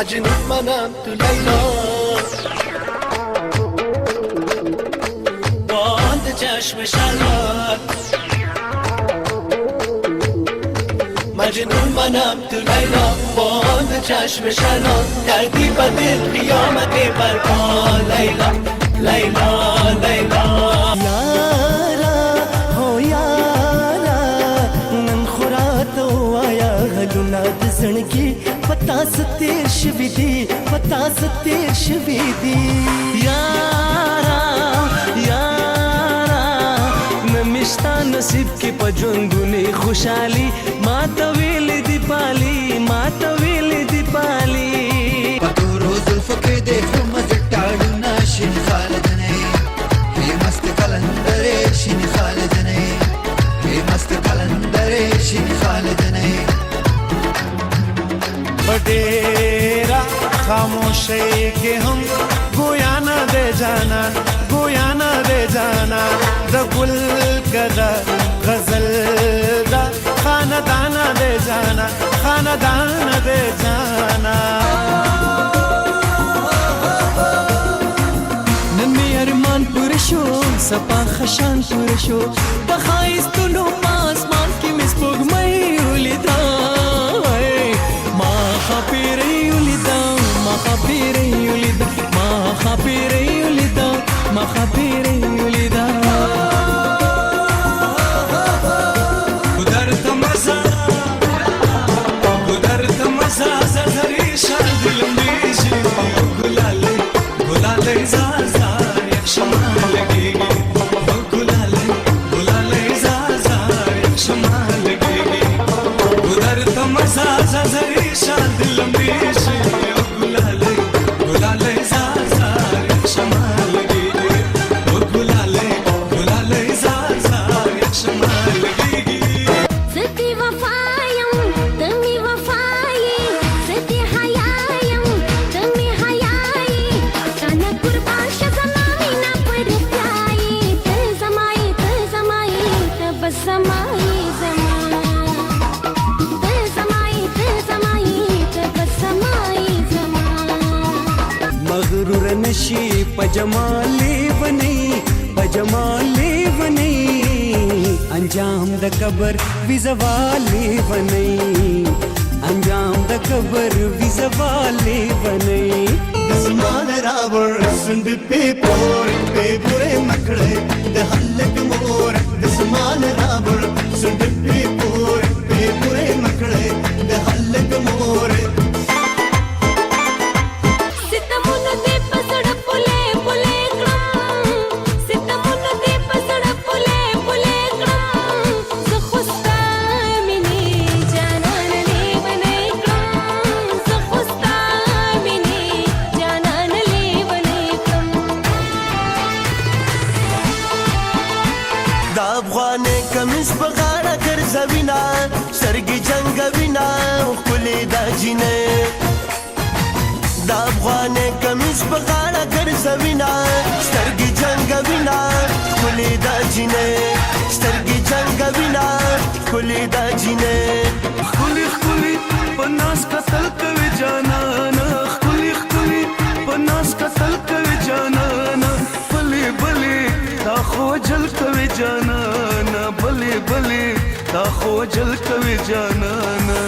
مجنون منم تو لیلا باند چشم شلوار مجنون منم تو لیلا باند چشم شلوار کردی با دل قیامت برپا لیلا لیلا لیلا یارا هو یارا نن خوراتو آیا غلونا د زړګي پتا ستیر شوي دي پتا ستیر شوي دي یارا یارا نمشتا نصیب کې پجوندونی خوشحالي ما ته ویل دی پالي ما ته ویل دی پالي پتورو زلفو کې د حمد ټاړو شین خالد نه هي مست کلندر شین خالد نه هي مست کلندر شین خالد نه बडेरा खामोशी के हम गोया न दे जाना गोया न दे जाना द गुल कदा गजल दा खानदान दे जाना खानदान दे जाना نمی ارمان پر شو سپا خشان پر شو د خایستونو پاسمان کې مې سپوږمۍ ولیدا ما خاپیرې ولیدا ما خاپیرې ولیدا ما خاپیرې ولیدا ما خاپیرې ولیدا قدرت مزا زرزری شان دلم دیشی گلاله گلاله زازا یک شما لگیگی گلاله گلاله زازا یک شما لگیگی قدرت مزا زرزری شان دلم دیشی گلاله گلاله زازا یک شما لگیگی گلاله گلاله زازا یک شما لگیگی ستي وفايم تمي وفاي ستي حيايم تمي حياي كان قربان شزمامي نا پرتاي تزماي تزماي تبسماي زمان تزماي تزماي تبسماي زمان مغرور نشي پجمالي وني پجمالي وني انجام د قبر وی زوالي وني انجام د قبر وی زوالي وني زمان راور سند په پورې مکړې د هلک مور د زمان راور سند په پورې مکړې د هلک مور ستمونو دې پسړ پله پله کړم ستمونو دې پسړ پله پله کړم زه خوستا مینې جانان لیونې کړم زه خوستا مینې جانان لیونې کړم د افغان کمیس په غاړه ګرځوینا سرګي جنگوینا خولې د جینې د افغان کمیس په غاړه ګرځوینا سترګي جنگوینا خولې د جینې سترګي جنگوینا خولې د جینې خولې خولې پناس قتل کوي جانانا خولې خولې پناس قتل کوي جانانا بلې بلې دا خو جل کوي جانانا بلې بلې دا خو جل کوي جانانا